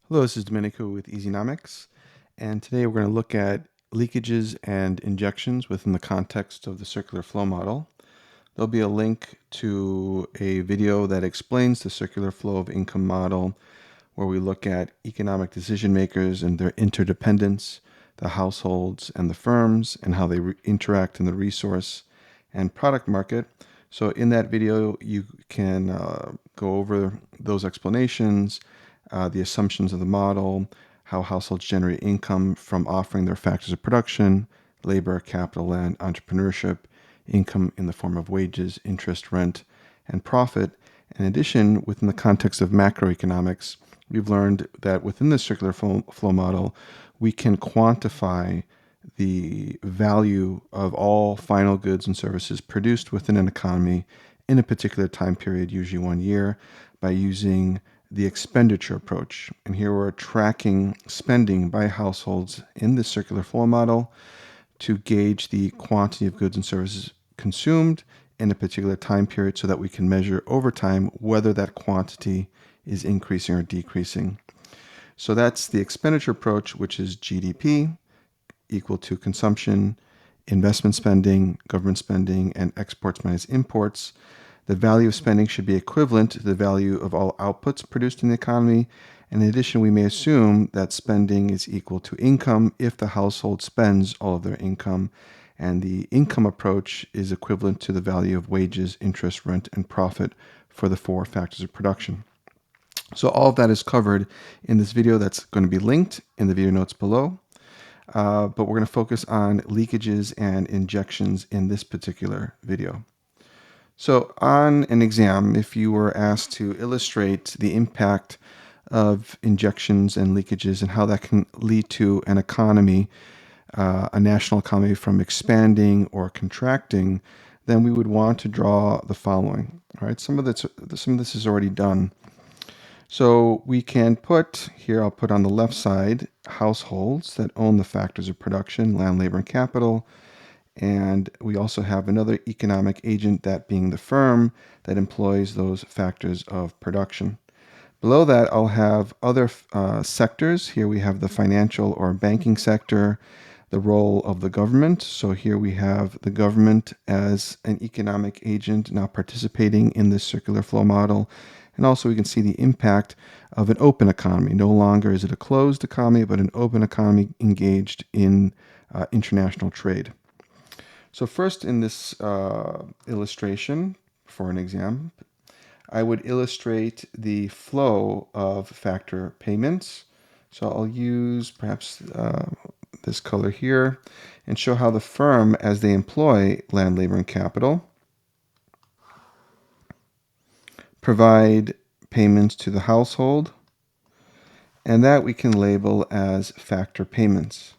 Hello, this is Domenico with EasyNomics, and today we're going to look at leakages and injections within the context of the circular flow model. There'll be a link to a video that explains the circular flow of income model, where we look at economic decision makers and their interdependence, the households and the firms, and how they interact in the resource and product market. So in that video, you can go over those explanations, the assumptions of the model, how households generate income from offering their factors of production, labor, capital, land, entrepreneurship, income in the form of wages, interest, rent, and profit. In addition, within the context of macroeconomics, we've learned that within the circular flow model, we can quantify the value of all final goods and services produced within an economy in a particular time period, usually 1 year, by using the expenditure approach. And here we're tracking spending by households in the circular flow model to gauge the quantity of goods and services consumed in a particular time period so that we can measure over time whether that quantity is increasing or decreasing. So that's the expenditure approach, which is GDP equal to consumption, investment spending, government spending, and exports minus imports. The value of spending should be equivalent to the value of all outputs produced in the economy. And in addition, we may assume that spending is equal to income if the household spends all of their income. And the income approach is equivalent to the value of wages, interest, rent, and profit for the 4 factors of production. So all of that is covered in this video that's going to be linked in the video notes below. But we're going to focus on leakages and injections in this particular video. So on an exam, if you were asked to illustrate the impact of injections and leakages and how that can lead to an economy, a national economy from expanding or contracting, then we would want to draw the following. All right, some of this is already done. So we can put here, I'll put on the left side, households that own the factors of production, land, labor, and capital. And we also have another economic agent, that being the firm that employs those factors of production. Below that, I'll have other sectors. Here we have the financial or banking sector, the role of the government. So here we have the government as an economic agent now participating in this circular flow model. And also we can see the impact of an open economy. No longer is it a closed economy, but an open economy engaged in international trade. So first in this illustration for an exam, I would illustrate the flow of factor payments. So I'll use perhaps this color here and show how the firm, as they employ land, labor, and capital, provide payments to the household, and that we can label as factor payments.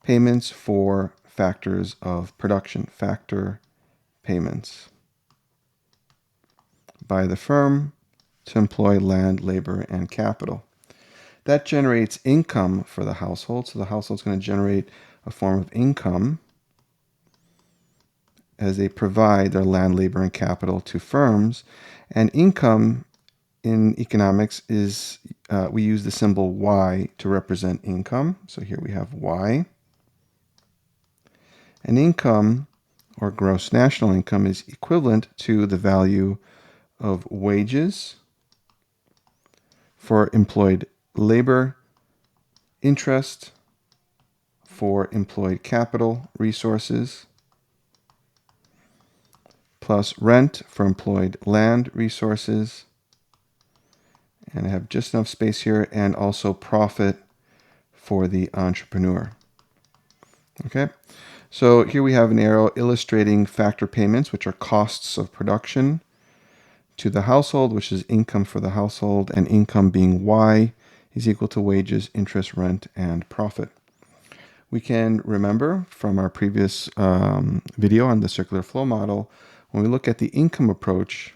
Payments for factors of production, factor payments by the firm to employ land, labor, and capital. That generates income for the household. So the household is going to generate a form of income as they provide their land, labor, and capital to firms. And income in economics is, we use the symbol Y to represent income. So here we have Y. And income, or gross national income, is equivalent to the value of wages for employed labor, interest for employed capital resources, plus rent for employed land resources. And I have just enough space here, and also profit for the entrepreneur. Okay. So here we have an arrow illustrating factor payments, which are costs of production, to the household, which is income for the household, and income being Y is equal to wages, interest, rent, and profit. We can remember from our previous video on the circular flow model, when we look at the income approach,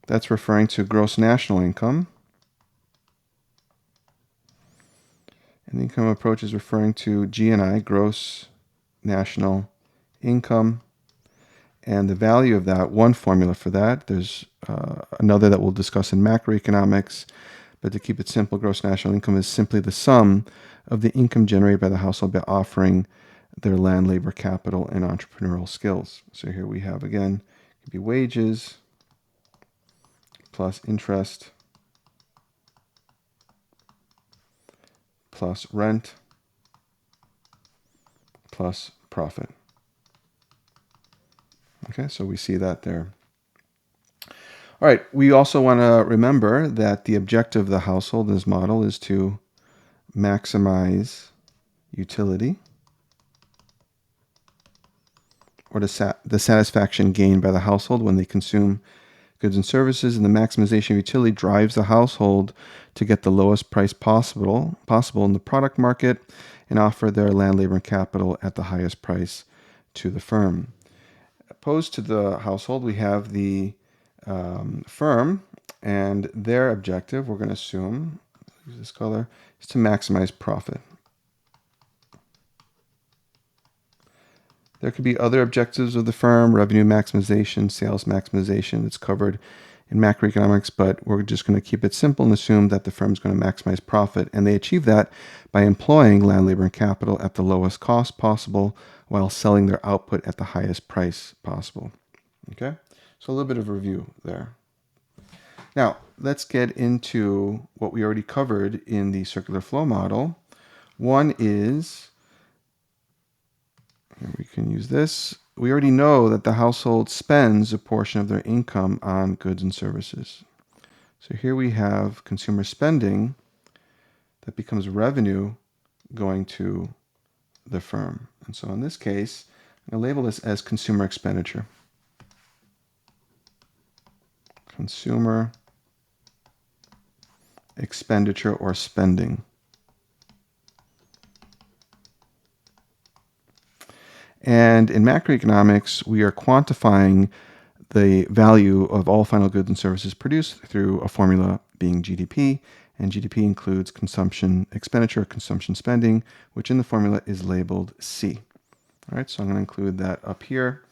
that's referring to gross national income. And the income approach is referring to GNI, gross national income. And the value of that, one formula for that, there's another that we'll discuss in macroeconomics, but to keep it simple, gross national income is simply the sum of the income generated by the household by offering their land, labor, capital, and entrepreneurial skills. So here we have, again, it could be wages plus interest plus rent plus profit. Okay, so we see that there. All right, we also want to remember that the objective of the household in this model is to maximize utility, or the satisfaction gained by the household when they consume goods and services, and the maximization of utility drives the household to get the lowest price possible in the product market and offer their land, labor, and capital at the highest price to the firm. Opposed to the household, we have the firm, and their objective, we're going to assume, use this color, is to maximize profit. There could be other objectives of the firm, revenue maximization, sales maximization. It's covered in macroeconomics, but we're just going to keep it simple and assume that the firm's going to maximize profit. And they achieve that by employing land, labor, and capital at the lowest cost possible while selling their output at the highest price possible. Okay? So a little bit of review there. Now, let's get into what we already covered in the circular flow model. One is, and we can use this, we already know that the household spends a portion of their income on goods and services. So here we have consumer spending that becomes revenue going to the firm. And so in this case, I'm going to label this as consumer expenditure. Consumer expenditure or spending. And in macroeconomics, we are quantifying the value of all final goods and services produced through a formula being GDP. And GDP includes consumption expenditure, consumption spending, which in the formula is labeled C. All right, so I'm going to include that up here.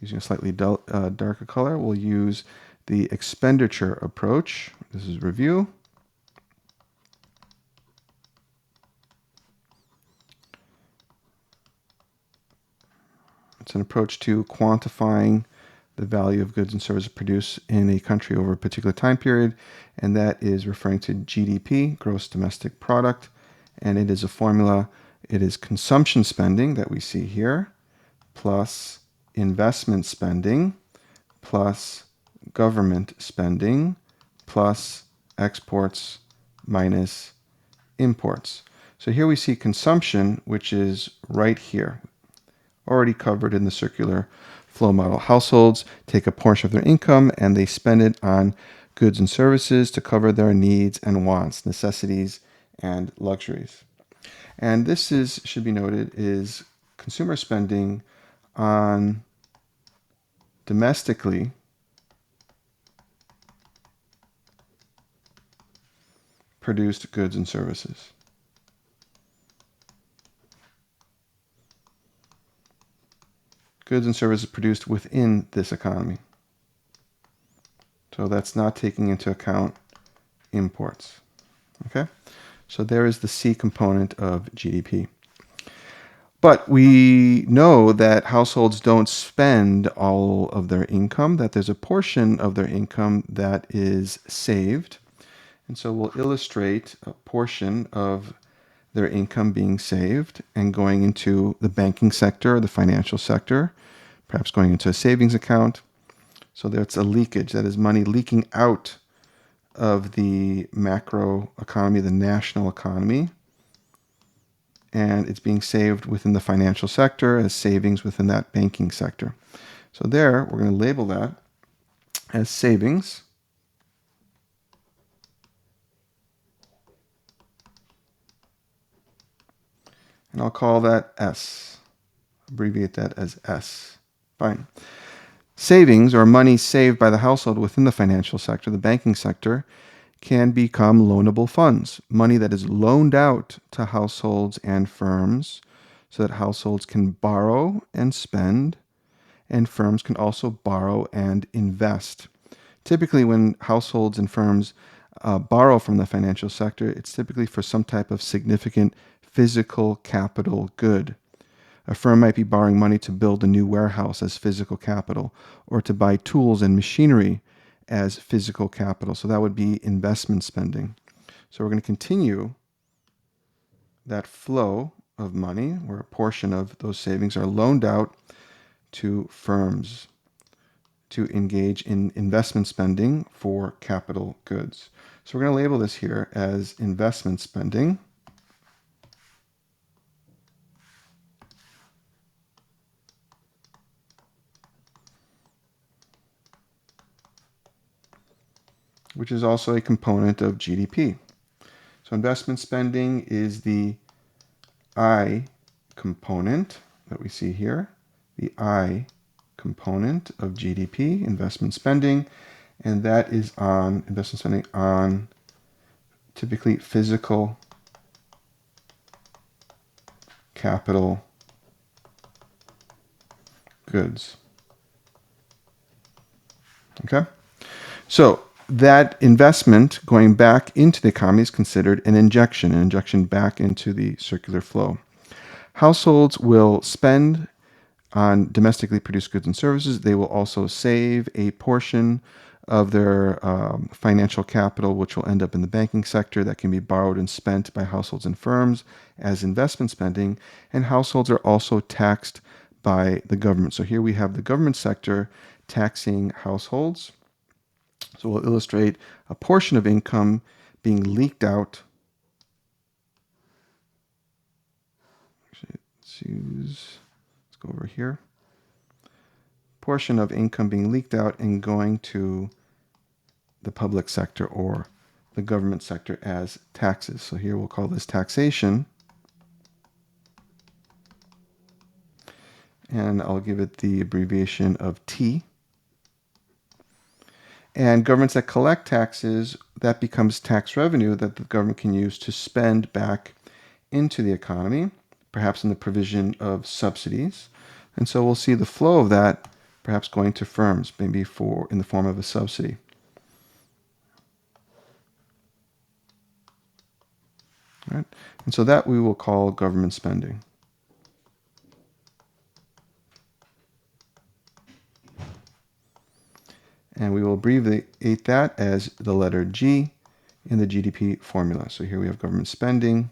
Using a slightly darker color, we'll use the expenditure approach. This is review. It's an approach to quantifying the value of goods and services produced in a country over a particular time period, and that is referring to GDP, gross domestic product, and it is a formula. It is consumption spending that we see here, plus investment spending, plus government spending, plus exports minus imports. So here we see consumption, which is right here, already covered in the circular flow model. Households take a portion of their income and they spend it on goods and services to cover their needs and wants, necessities and luxuries. And this is, should be noted, is consumer spending on domestically produced goods and services. Goods and services produced within this economy. So that's not taking into account imports. Okay? So there is the C component of GDP. But we know that households don't spend all of their income, that there's a portion of their income that is saved. And so we'll illustrate a portion of their income being saved and going into the banking sector, the financial sector, perhaps going into a savings account. So that's a leakage. That is money leaking out of the macro economy, the national economy, and it's being saved within the financial sector as savings within that banking sector. So there, we're going to label that as savings. And I'll call that S. Abbreviate that as S. Fine. Savings, or money saved by the household within the financial sector, the banking sector, can become loanable funds, money that is loaned out to households and firms so that households can borrow and spend and firms can also borrow and invest. Typically, when households and firms borrow from the financial sector, it's typically for some type of significant physical capital good. A firm might be borrowing money to build a new warehouse as physical capital, or to buy tools and machinery as physical capital. So that would be investment spending. So we're going to continue that flow of money where a portion of those savings are loaned out to firms to engage in investment spending for capital goods. So we're going to label this here as investment spending. Which is also a component of GDP. So investment spending is the I component that we see here, the I component of GDP, investment spending, and that is on investment spending on typically physical capital goods. Okay? So that investment going back into the economy is considered an injection back into the circular flow. Households will spend on domestically produced goods and services. They will also save a portion of their financial capital, which will end up in the banking sector, that can be borrowed and spent by households and firms as investment spending. And households are also taxed by the government. So here we have the government sector taxing households. So we'll illustrate a portion of income being leaked out. Actually, let's go over here. Portion of income being leaked out and going to the public sector or the government sector as taxes. So here we'll call this taxation. And I'll give it the abbreviation of T. And governments that collect taxes, that becomes tax revenue that the government can use to spend back into the economy, perhaps in the provision of subsidies. And so we'll see the flow of that perhaps going to firms, maybe in the form of a subsidy. All right? And so that we will call government spending. And we will abbreviate that as the letter G in the GDP formula. So here we have government spending.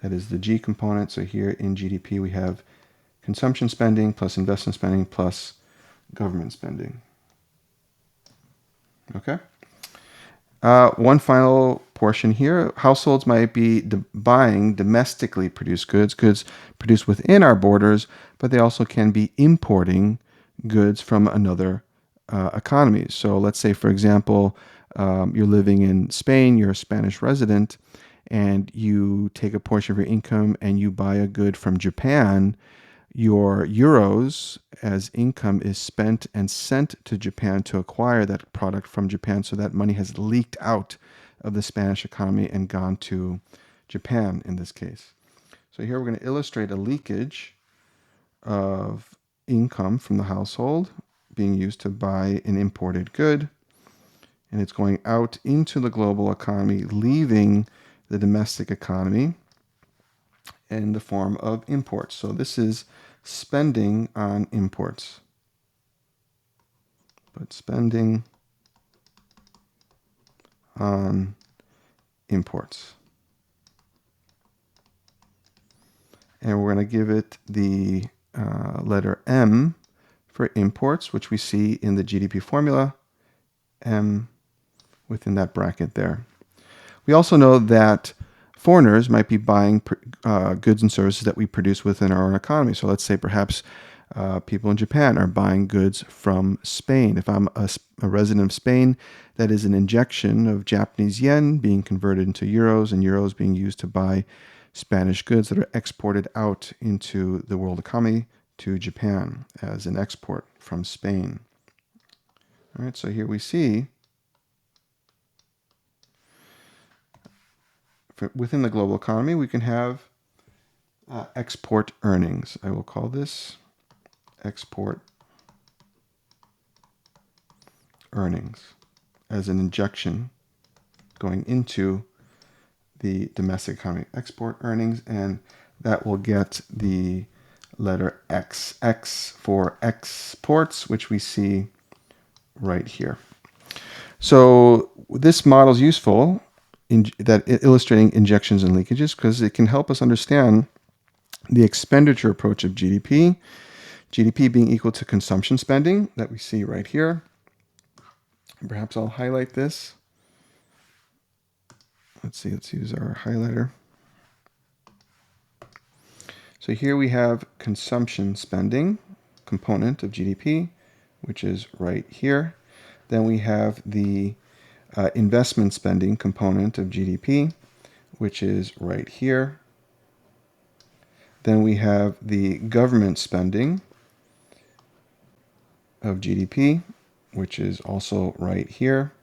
That is the G component. So here in GDP we have consumption spending plus investment spending plus government spending. Okay. One final portion here. Households might be buying domestically produced goods produced within our borders, but they also can be importing goods from another economy. So let's say, for example, you're living in Spain, you're a Spanish resident, and you take a portion of your income and you buy a good from Japan. Your euros as income is spent and sent to Japan to acquire that product from Japan. So that money has leaked out of the Spanish economy and gone to Japan in this case. So here we're going to illustrate a leakage of income from the household being used to buy an imported good. And it's going out into the global economy, leaving the domestic economy in the form of imports. So this is spending on imports. But spending on imports. And we're going to give it the letter M for imports, which we see in the GDP formula, M within that bracket there. We also know that foreigners might be buying goods and services that we produce within our own economy. So let's say perhaps people in Japan are buying goods from Spain. If I'm a resident of Spain, that is an injection of Japanese yen being converted into euros, and euros being used to buy Spanish goods that are exported out into the world economy to Japan as an export from Spain. All right, so here we see within the global economy, we can have export earnings. I will call this export earnings as an injection going into the domestic economy. Export earnings, and that will get the letter X. X for exports, which we see right here. So this model is useful in illustrating injections and leakages because it can help us understand the expenditure approach of GDP. GDP being equal to consumption spending that we see right here. Perhaps I'll highlight this. Let's see, let's use our highlighter. So here we have consumption spending component of GDP, which is right here. Then we have the investment spending component of GDP, which is right here. Then we have the government spending of GDP, which is also right here.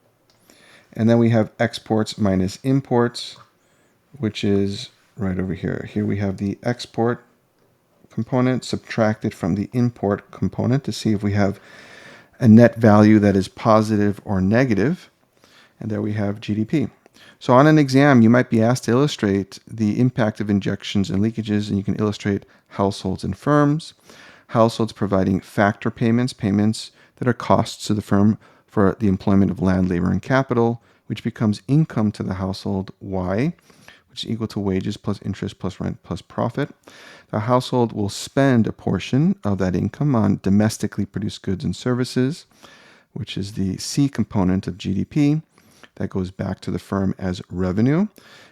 And then we have exports minus imports, which is right over here. Here we have the export component subtracted from the import component to see if we have a net value that is positive or negative. And there we have GDP. So on an exam, you might be asked to illustrate the impact of injections and leakages, and you can illustrate households and firms. Households providing factor payments, payments that are costs to the firm for the employment of land, labor, and capital, which becomes income to the household, Y, which is equal to wages plus interest plus rent plus profit. The household will spend a portion of that income on domestically produced goods and services, which is the C component of GDP. That goes back to the firm as revenue.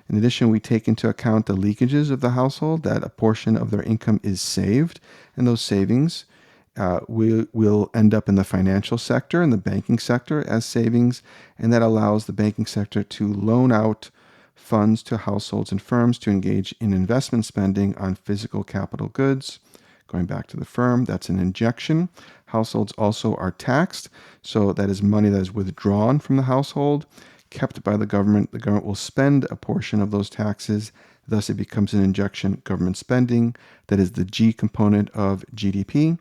In addition, we take into account the leakages of the household, that a portion of their income is saved, and those savings will end up in the financial sector and the banking sector as savings, and that allows the banking sector to loan out funds to households and firms to engage in investment spending on physical capital goods. Going back to the firm, that's an injection. Households also are taxed, so that is money that is withdrawn from the household, kept by the government. The government will spend a portion of those taxes, thus it becomes an injection, government spending. That is the G component of GDP.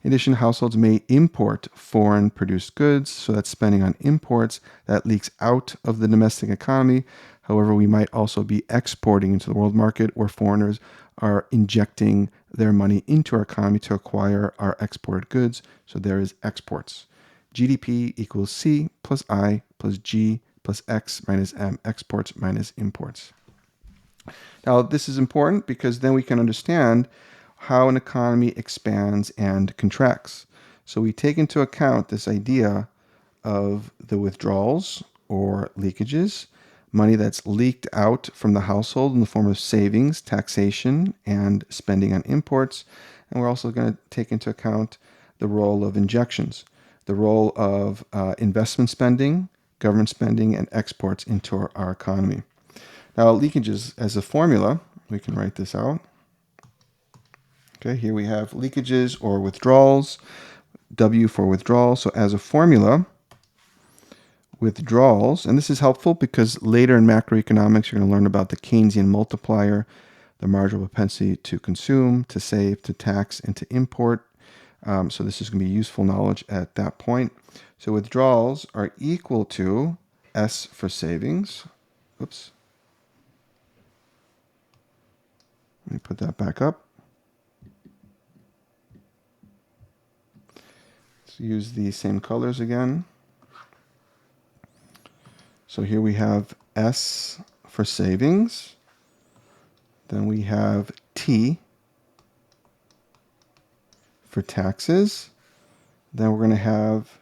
In addition, households may import foreign produced goods, so that's spending on imports that leaks out of the domestic economy. However, we might also be exporting into the world market where foreigners are injecting their money into our economy to acquire our exported goods. So there is exports. GDP equals C plus I plus G plus X minus M, exports minus imports. Now, this is important because then we can understand how an economy expands and contracts. So we take into account this idea of the withdrawals or leakages, money that's leaked out from the household in the form of savings, taxation, and spending on imports. And we're also going to take into account the role of injections, the role of investment spending, government spending, and exports into our economy. Now, leakages as a formula, we can write this out. Okay, here we have leakages or withdrawals, W for withdrawal. So as a formula, withdrawals, and this is helpful because later in macroeconomics, you're going to learn about the Keynesian multiplier, the marginal propensity to consume, to save, to tax, and to import. So this is going to be useful knowledge at that point. So withdrawals are equal to S for savings. Oops. Let me put that back up. Let's use the same colors again. So here we have S for savings. Then we have T for taxes. Then we're going to have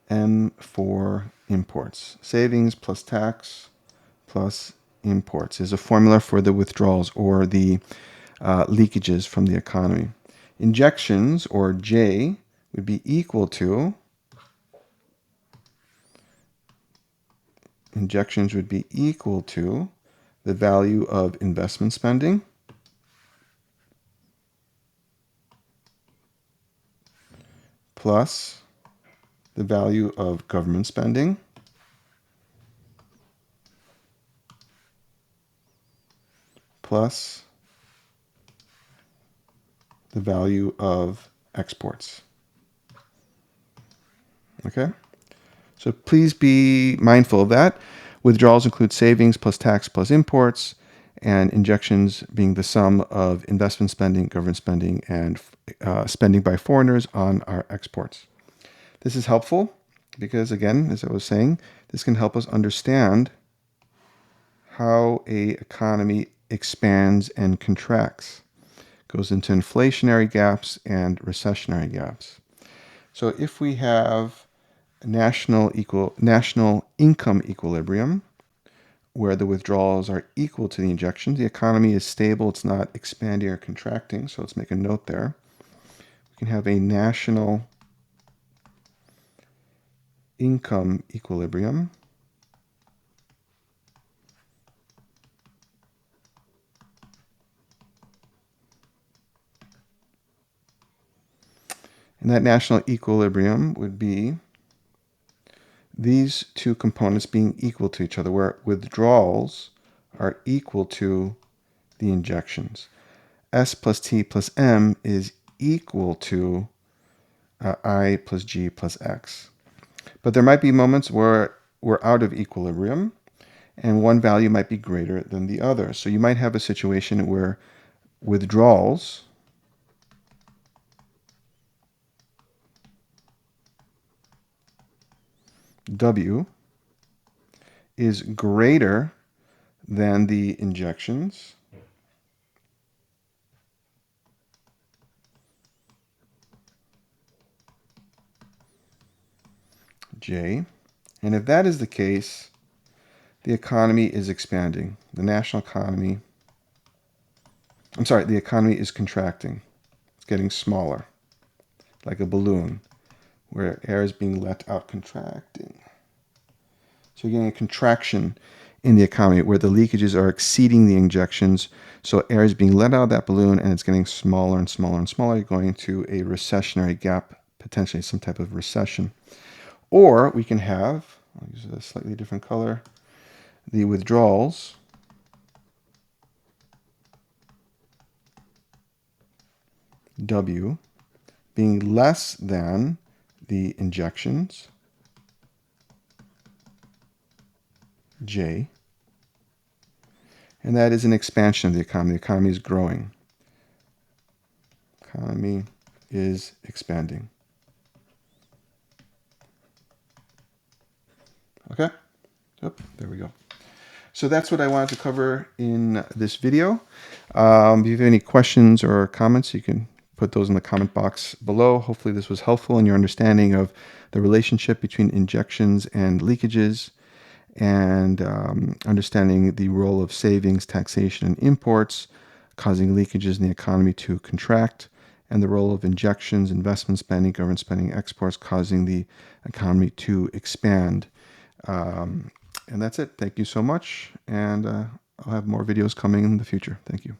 M for imports. Savings plus tax plus imports is a formula for the withdrawals or the leakages from the economy. Injections, or J, would be equal to, injections would be equal to the value of investment spending plus the value of government spending plus the value of exports. Okay? So please be mindful of that. Withdrawals include savings plus tax plus imports, and injections being the sum of investment spending, government spending, and spending by foreigners on our exports. This is helpful because, again, as I was saying, this can help us understand how an economy expands and contracts, goes into inflationary gaps and recessionary gaps. So if we have national income equilibrium, where the withdrawals are equal to the injections, the economy is stable, it's not expanding or contracting, so let's make a note there. We can have a national income equilibrium, and that national equilibrium would be these two components being equal to each other, where withdrawals are equal to the injections. S plus T plus M is equal to I plus G plus X. But there might be moments where we're out of equilibrium and one value might be greater than the other. So you might have a situation where withdrawals W is greater than the injections J. And if that is the case, the economy is expanding. The economy is contracting. It's getting smaller, like a balloon, where air is being let out, contracting. So you're getting a contraction in the economy where the leakages are exceeding the injections. So air is being let out of that balloon and it's getting smaller and smaller and smaller. You're going into a recessionary gap, potentially some type of recession. Or we can have, I'll use a slightly different color, the withdrawals W being less than the injections J, and that is an expansion of the economy. The economy is growing. Economy is expanding. Okay? Yep, there we go. So that's what I wanted to cover in this video. If you have any questions or comments, you can put those in the comment box below. Hopefully this was helpful in your understanding of the relationship between injections and leakages, and understanding the role of savings, taxation, and imports causing leakages in the economy to contract, and the role of injections, investment spending, government spending, exports causing the economy to expand. And that's it. Thank you so much, and I'll have more videos coming in the future. Thank you.